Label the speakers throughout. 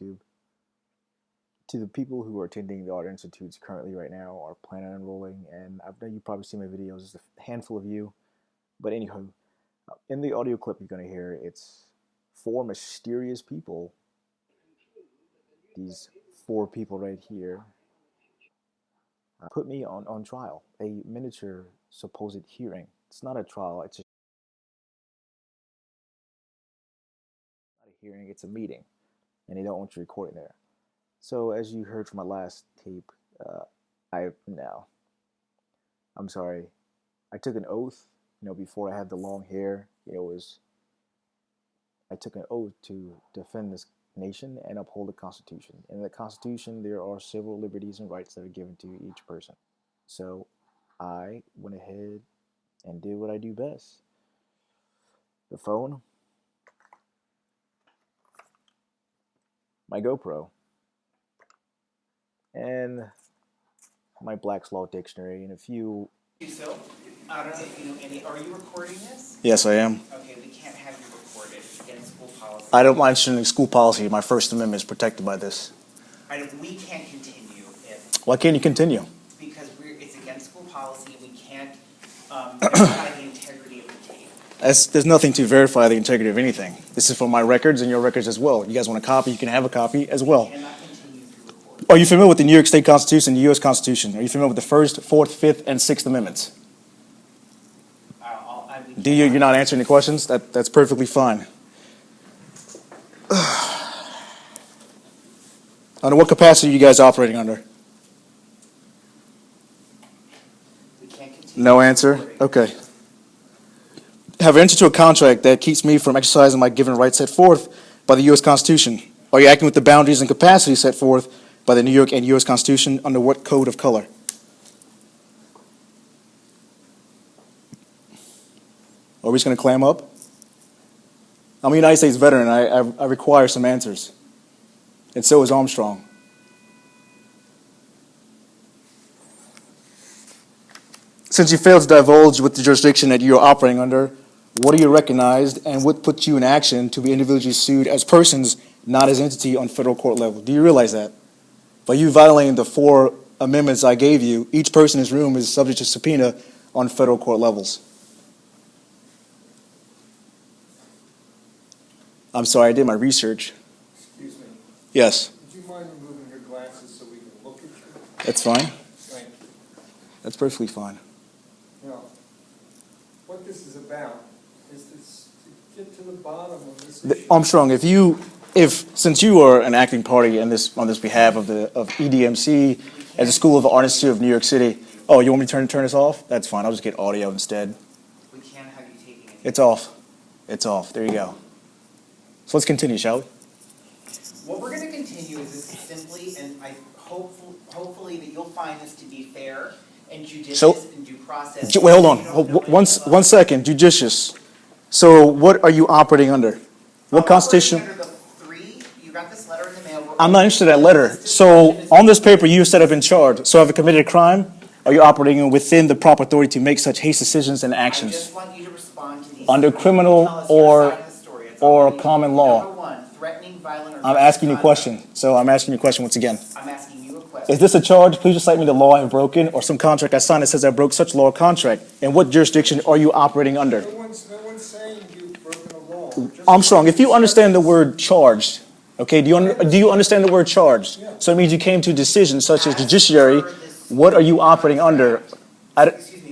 Speaker 1: YouTube. To the people who are attending the Art Institutes currently right now or plan on enrolling, and I know you've probably seen my videos, just a handful of you. But anywho, in the audio clip you're going to hear, it's four mysterious people. These four people right here put me on trial, a miniature supposed hearing. It's not a trial, it's just not a hearing, it's a meeting, and they don't want you recording there. So as you heard from my last tape, now I'm sorry, I took an oath. Before I had the long hair, I took an oath to defend this nation and uphold the Constitution. In the Constitution, there are civil liberties and rights that are given to each person. So I went ahead and did what I do best. The phone, my GoPro, and my Black's Law Dictionary, and a few.
Speaker 2: So, I don't know if you know any. Are you recording this?
Speaker 1: Yes, I am.
Speaker 2: Okay, we can't have you recorded. It's against school policy.
Speaker 1: I don't mind sharing school policy. My First Amendment is protected by this.
Speaker 2: We can't continue if.
Speaker 1: Why can't you continue?
Speaker 2: Because it's against school policy. We can't verify the integrity of the tape.
Speaker 1: There's nothing to verify the integrity of anything. This is for my records and your records as well. You guys want a copy? You can have a copy as well.
Speaker 2: We cannot continue to record.
Speaker 1: Are you familiar with the New York State Constitution and the U.S. Constitution? Are you familiar with the First, Fourth, Fifth, and Sixth Amendments? You're not answering the questions? That's perfectly fine. Under what capacity are you guys operating under?
Speaker 2: We can't continue.
Speaker 1: No answer? Okay. Have I entered into a contract that keeps me from exercising my given rights set forth by the U.S. Constitution? Are you acting with the boundaries and capacity set forth by the New York and U.S. Constitution under what code of color? Are we just going to clam up? I'm a United States veteran. I require some answers. And so is Armstrong. Since you failed to divulge with the jurisdiction that you are operating under, what are you recognized and what puts you in action to be individually sued as persons, not as entity on federal court level? Do you realize that? By you violating the 4 amendments I gave you, each person in this room is subject to subpoena on federal court levels. I'm sorry, I did my research.
Speaker 3: Excuse me.
Speaker 1: Yes.
Speaker 3: Would you mind removing your glasses so we can look at you?
Speaker 1: That's fine.
Speaker 3: Thank you.
Speaker 1: That's perfectly fine.
Speaker 3: Now, what this is about is to get to the bottom of this issue.
Speaker 1: Armstrong, since you are an acting party on this behalf of EDMC as a School of Art Institute of New York City, oh, you want me to turn this off? That's fine. I'll just get audio instead.
Speaker 2: We can't have you taking it.
Speaker 1: It's off. It's off. There you go. So let's continue, shall we?
Speaker 2: What we're going to continue is this simply, and I hopefully that you'll find this to be fair and judicious and due process.
Speaker 1: Wait, hold on. One second. Judicious. So what are you operating under? What Constitution?
Speaker 2: Under the 3, you got this letter in the mail.
Speaker 1: I'm not interested in that letter. So on this paper, you said I've been charged. So have I committed a crime? Are you operating within the proper authority to make such hasty decisions and actions?
Speaker 2: I just want you to respond to these.
Speaker 1: Under criminal or common law?
Speaker 2: Number 1, threatening, violent, or
Speaker 1: I'm asking you a question. So I'm asking you a question once again.
Speaker 2: I'm asking you a question.
Speaker 1: Is this a charge? Please recite me the law I've broken or some contract I signed that says I broke such law or contract. And what jurisdiction are you operating under?
Speaker 3: No one's saying you've broken a law.
Speaker 1: Armstrong, if you understand the word charged, okay, do you understand the word charged?
Speaker 3: Yeah.
Speaker 1: So it means you came to a decision such as judiciary. What are you operating under?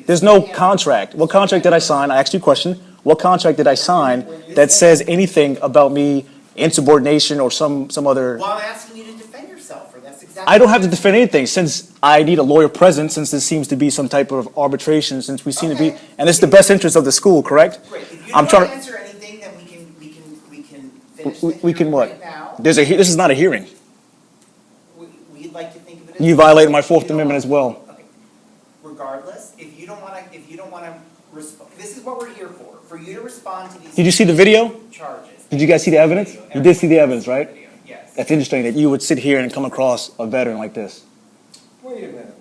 Speaker 1: There's no contract. What contract did I sign? I asked you a question. What contract did I sign that says anything about me, insubordination, or some other?
Speaker 2: Well, I'm asking you to defend yourself, or that's exactly.
Speaker 1: I don't have to defend anything since I need a lawyer present, since this seems to be some type of arbitration, since we seem to be, and it's the best interest of the school, correct?
Speaker 2: Great. If you
Speaker 1: I'm
Speaker 2: don't
Speaker 1: trying
Speaker 2: want to answer anything, then we can finish
Speaker 1: We can what?
Speaker 2: right now.
Speaker 1: This is not a hearing.
Speaker 2: We'd like to think of it as.
Speaker 1: You violated my Fourth Amendment as well.
Speaker 2: Okay. Regardless, if you don't want to respond, this is what we're here for you to respond to these.
Speaker 1: Did you see the video?
Speaker 2: Charges.
Speaker 1: Did you guys see the evidence? You did see the evidence, right?
Speaker 2: Yes.
Speaker 1: That's interesting that you would sit here and come across a veteran like this.
Speaker 3: Wait a minute.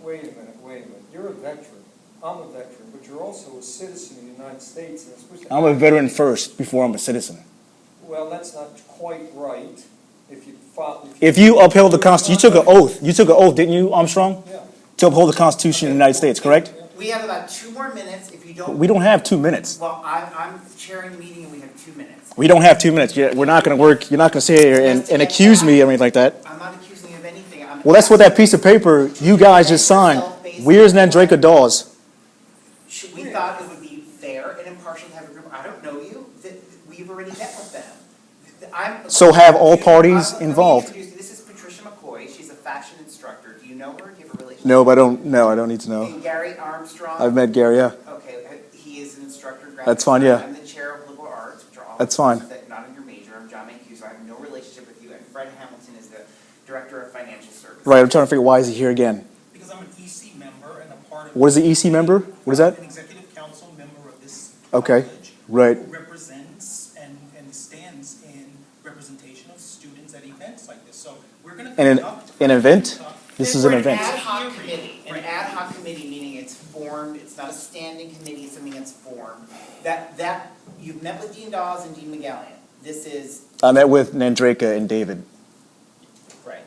Speaker 3: You're a veteran. I'm a veteran, but you're also a citizen of the United States. And
Speaker 1: I'm a veteran first before I'm a citizen.
Speaker 3: Well, that's not quite right.
Speaker 1: If you upheld the Constitution, you took an oath. You took an oath, didn't you, Armstrong?
Speaker 3: Yeah.
Speaker 1: To uphold the Constitution of the United States, correct?
Speaker 2: We have about 2 more minutes if you don't.
Speaker 1: We don't have 2 minutes.
Speaker 2: Well, I'm chairing the meeting and we have 2 minutes.
Speaker 1: We don't have 2 minutes yet. We're not going to work. You're not going to sit here and accuse me or anything like that.
Speaker 2: I'm not accusing you of anything.
Speaker 1: Well, that's what that piece of paper you guys just signed. Where's Nandraka Dawes?
Speaker 2: We thought it would be fair and impartial to have a group. I don't know you. We've already met with them.
Speaker 1: So have all parties
Speaker 2: Let me
Speaker 1: involved.
Speaker 2: introduce you. This is Patricia McCoy. She's a fashion instructor. Do you know her? Do you have a relationship?
Speaker 1: No, but I don't. No, I don't need to know.
Speaker 2: And Gary Armstrong.
Speaker 1: I've met Gary. Yeah,
Speaker 2: Okay, he is an instructor. in graphic
Speaker 1: That's fine,
Speaker 2: design.
Speaker 1: yeah.
Speaker 2: I'm the chair of liberal arts, which are all.
Speaker 1: That's fine.
Speaker 2: That not in your major. I'm John Mancuso. I have no relationship with you. And Fred Hamilton is the director of financial services.
Speaker 1: right. I'm trying to figure why is he here again.
Speaker 4: Because I'm an EC member and a part of.
Speaker 1: What is the EC member? What is that?
Speaker 4: An executive council member of this
Speaker 1: Okay,
Speaker 4: college.
Speaker 1: right.
Speaker 4: Who represents and stands in representation of students at events like this. So we're going to
Speaker 1: And
Speaker 4: conduct.
Speaker 1: an event. This is an
Speaker 2: We're
Speaker 1: event.
Speaker 2: An ad hoc committee. An ad hoc committee, meaning it's formed. It's not a standing committee. It's something that's formed. That you've met with Dean Dawes and Dean McGallion. This is
Speaker 1: I met with Nandraka and David.
Speaker 2: right.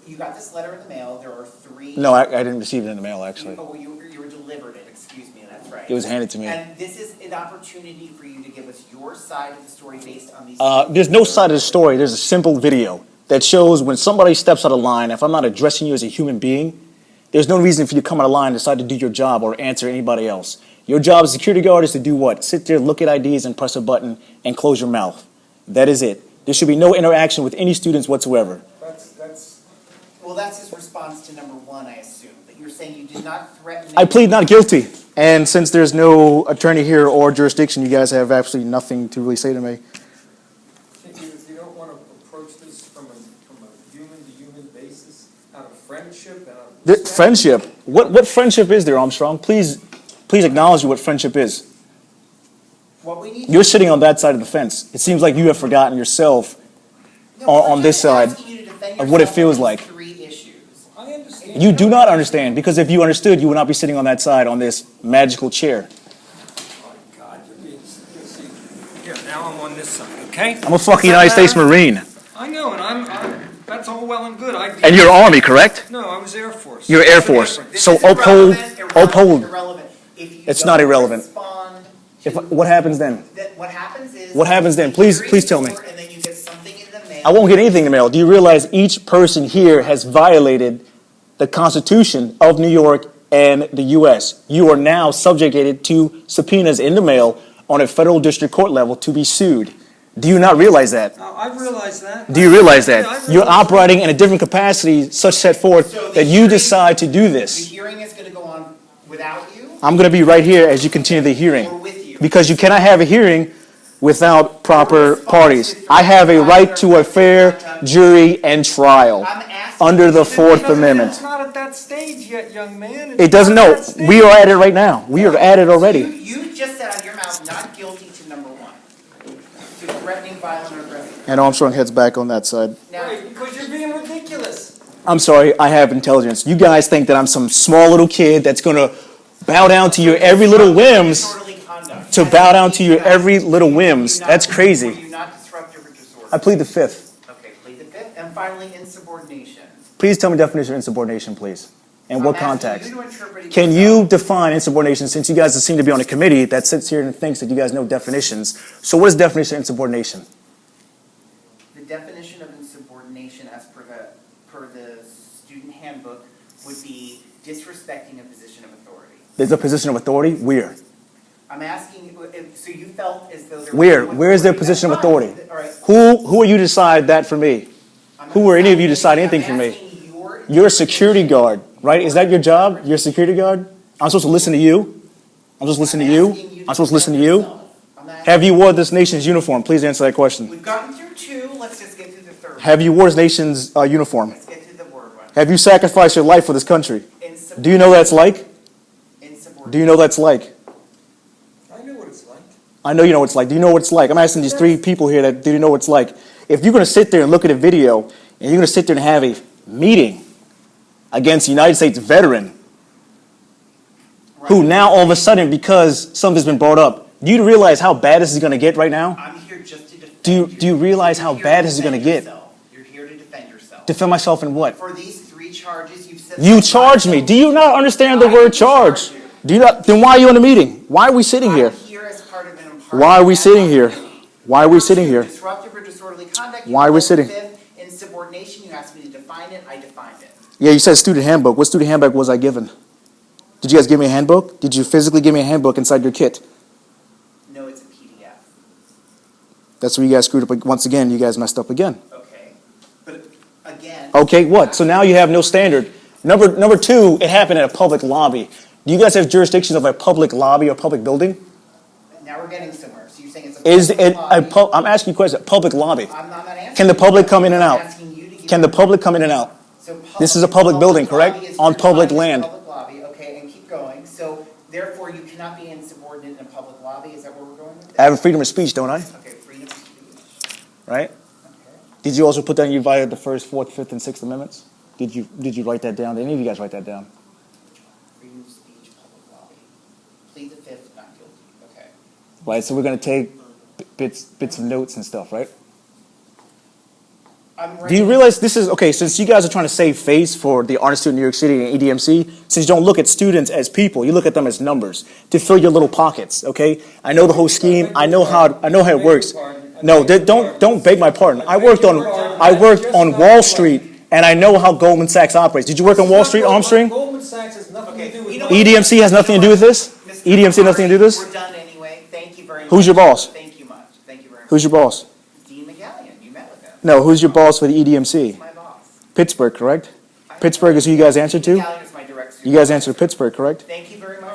Speaker 2: You got this letter in the mail. There are 3.
Speaker 1: No, I didn't receive it in the mail actually.
Speaker 2: You were delivered it. Excuse me. That's right.
Speaker 1: It was handed to me.
Speaker 2: And this is an opportunity for you to give us your side of the story based on these.
Speaker 1: There's no side of the story. There's a simple video that shows when somebody steps out of line, if I'm not addressing you as a human being, there's no reason for you to come out of line and decide to do your job or answer anybody else. Your job as a security guard is to do what? Sit there, look at IDs, and press a button and close your mouth. That is it. There should be no interaction with any students whatsoever.
Speaker 2: Well, that's his response to number 1, I assume. That you're saying you did not threaten.
Speaker 1: I plead not guilty. And since there's no attorney here or jurisdiction, you guys have absolutely nothing to really say to me.
Speaker 3: You don't want to approach this from a human-to-human basis, out of friendship and out of respect?
Speaker 1: Friendship. What friendship is there, Armstrong? Please acknowledge what friendship is.
Speaker 2: What we need.
Speaker 1: You're sitting on that side of the fence. It seems like you have forgotten yourself on this side of what it feels like.
Speaker 2: 3 issues.
Speaker 3: I understand.
Speaker 1: You do not understand, because if you understood, you would not be sitting on that side on this magical chair.
Speaker 3: Oh, God, you're being see. Here, now I'm on this side, okay?
Speaker 1: I'm a fucking United States Marine.
Speaker 3: I know, and I'm that's all well and good.
Speaker 1: And you're Army, correct?
Speaker 3: No, I was Air Force.
Speaker 1: You're Air
Speaker 3: That's the
Speaker 1: Force.
Speaker 3: difference.
Speaker 1: So
Speaker 2: This is
Speaker 1: uphold.
Speaker 2: irrelevant. If you
Speaker 1: It's
Speaker 2: don't
Speaker 1: not irrelevant.
Speaker 2: respond
Speaker 1: If,
Speaker 2: to-
Speaker 1: what happens then?
Speaker 2: What happens is.
Speaker 1: What happens then? Please tell me.
Speaker 2: And then you get something in the mail.
Speaker 1: I won't get anything in the mail. Do you realize each person here has violated the Constitution of New York and the U.S.? You are now subjugated to subpoenas in the mail on a federal district court level to be sued. Do you not realize that?
Speaker 3: I realize that.
Speaker 1: Do you realize
Speaker 3: Yeah, I
Speaker 1: that?
Speaker 3: realize
Speaker 1: You're
Speaker 3: that.
Speaker 1: operating in a different capacity such set forth
Speaker 2: So the
Speaker 1: that you
Speaker 2: hearing-
Speaker 1: decide to do
Speaker 2: The
Speaker 1: this.
Speaker 2: hearing is gonna go on without you
Speaker 1: I'm going to be right here as you continue the hearing.
Speaker 2: or with you?
Speaker 1: Because you cannot have a hearing without proper parties. I have a right to a fair jury and trial
Speaker 2: I'm asking.
Speaker 1: under the
Speaker 2: you-
Speaker 1: Fourth
Speaker 3: It's
Speaker 1: Amendment.
Speaker 3: not at that stage yet, young man. It's
Speaker 1: It doesn't
Speaker 3: not
Speaker 1: know.
Speaker 3: at that stage.
Speaker 1: We are at it right now. We are at it already.
Speaker 2: You just said out of your mouth, not guilty to number 1. To threatening, violent, or aggressive.
Speaker 1: And Armstrong heads back on that side.
Speaker 2: Now,
Speaker 3: Right, because you're being ridiculous.
Speaker 1: I'm sorry, I have intelligence. You guys think that I'm some small little kid that's going to bow down to your every little whims,
Speaker 2: disorderly conduct.
Speaker 1: to bow down to your every little whims. That's
Speaker 2: Were
Speaker 1: crazy.
Speaker 2: you not disruptive or disorderly?
Speaker 1: I plead the Fifth.
Speaker 2: Okay, plead the 5th. And finally, insubordination.
Speaker 1: Please tell me definition of insubordination, please. And what
Speaker 2: I'm asking
Speaker 1: context?
Speaker 2: you to interpret it
Speaker 1: Can
Speaker 2: yourself.
Speaker 1: you define insubordination, since you guys seem to be on a committee that sits here and thinks that you guys know definitions? So what is definition of insubordination?
Speaker 2: The definition of insubordination as per the student handbook would be disrespecting a position of authority.
Speaker 1: There's a position of authority? Where?
Speaker 2: I'm asking you, so you felt as though there was.
Speaker 1: Where?
Speaker 2: no
Speaker 1: Where is their
Speaker 2: authority.
Speaker 1: position of
Speaker 2: That's fine.
Speaker 1: authority?
Speaker 2: All right.
Speaker 1: Who are you to decide that for me?
Speaker 2: I'm
Speaker 1: Who
Speaker 2: not
Speaker 1: are any of you
Speaker 2: asking
Speaker 1: decide anything for
Speaker 2: I'm
Speaker 1: me?
Speaker 2: asking your
Speaker 1: You're a security guard, right? Is that your job? You're a security guard? I'm supposed to listen to you? I'm supposed to listen to you? I'm supposed to listen to you? Have you wore this nation's uniform? Please answer that question.
Speaker 2: We've gotten through 2, let's just get through the 3rd.
Speaker 1: Have you wore this nation's uniform?
Speaker 2: Let's get through the word one.
Speaker 1: Have you sacrificed your life for this country?
Speaker 2: Insubordination.
Speaker 1: Do you know what that's like?
Speaker 2: Insubordination.
Speaker 1: Do you know what that's like?
Speaker 3: I know what it's like.
Speaker 1: I know you know what it's like. Do you know what it's like? I'm asking these 3 people here that do you know what it's like. If you're going to sit there and look at a video and you're going to sit there and have a meeting against a United States veteran who now all of a sudden, because something's been brought up, do you realize how bad this is going to get right now?
Speaker 2: I'm here just to defend. defend
Speaker 1: do you realize how
Speaker 2: You're here
Speaker 1: bad this is gonna
Speaker 2: defend
Speaker 1: get?
Speaker 2: yourself. You're here to defend yourself.
Speaker 1: Defend myself in what?
Speaker 2: For these 3 charges, you've said.
Speaker 1: You charged me. Do you not understand the
Speaker 2: I
Speaker 1: word
Speaker 2: didn't charge
Speaker 1: charge?
Speaker 2: you.
Speaker 1: Do you not? Then why are you in the meeting? Why are we sitting here?
Speaker 2: I'm here as part of an impartial.
Speaker 1: Why are we
Speaker 2: ad
Speaker 1: sitting
Speaker 2: hoc
Speaker 1: here?
Speaker 2: committee.
Speaker 1: Why are we
Speaker 2: Number
Speaker 1: sitting
Speaker 2: 2,
Speaker 1: here?
Speaker 2: Disruptive or disorderly conduct.
Speaker 1: Why are we sitting?
Speaker 2: Insubordination, you asked me to define it, I defined it.
Speaker 1: Yeah, you said student handbook. What student handbook was I given? Did you guys give me a handbook? Did you physically give me a handbook inside your kit?
Speaker 2: No, it's a PDF.
Speaker 1: That's where you guys screwed up. Once again, you guys messed up again.
Speaker 2: Okay. But again.
Speaker 1: Okay, what? So now you have no standard. Number 2, it happened at a public lobby. Do you guys have jurisdiction of a public lobby or public building?
Speaker 2: Now we're getting somewhere. So you're saying it's a public lobby.
Speaker 1: I'm asking you a question. Public lobby.
Speaker 2: I'm not answering.
Speaker 1: Can the public come in and
Speaker 2: I'm
Speaker 1: out?
Speaker 2: asking you to give
Speaker 1: Can the public come in and out?
Speaker 2: So
Speaker 1: This is a public building, correct?
Speaker 2: lobby is
Speaker 1: On public
Speaker 2: defined as
Speaker 1: land.
Speaker 2: Public lobby, okay, and keep going. So therefore, you cannot be insubordinate in a public lobby. Is that where we're going with this?
Speaker 1: I have a freedom of speech, don't I?
Speaker 2: Okay, freedom of speech.
Speaker 1: Right?
Speaker 2: Okay.
Speaker 1: Did you also put down you violated the First, Fourth, Fifth, and Sixth Amendments? Did you write that down? Did any of you guys write that down?
Speaker 2: Freedom of speech, public lobby. Plead the fifth, not guilty. Okay.
Speaker 1: Right. So we're going to take bits of notes and stuff, right? Do you realize this is, okay, since you guys are trying to save face for the Art Institute of New York City and EDMC, since you don't look at students as people, you look at them as numbers to fill your little pockets, okay? I know the whole scheme. I know how it works. No, don't beg my pardon. I worked on Wall Street, and I know how Goldman Sachs operates. Did you work on Wall Street, Armstrong?
Speaker 3: Goldman Sachs has nothing to do with.
Speaker 2: You know what?
Speaker 1: EDMC has nothing to do with this?
Speaker 2: Mr.
Speaker 1: EDMC has nothing to do with this?
Speaker 2: We're done anyway. Thank you very much.
Speaker 1: Who's your boss?
Speaker 2: Thank you much. Thank you very much.
Speaker 1: Who's your boss?
Speaker 2: Dean McGallion, you met with him.
Speaker 1: No, who's your boss for the
Speaker 2: He's
Speaker 1: EDMC?
Speaker 2: my boss.
Speaker 1: Pittsburgh, correct? Pittsburgh is who you guys answer to?
Speaker 2: McGallion is my direct
Speaker 1: You guys
Speaker 2: supervisor.
Speaker 1: answer to Pittsburgh, correct?
Speaker 2: Thank you very much.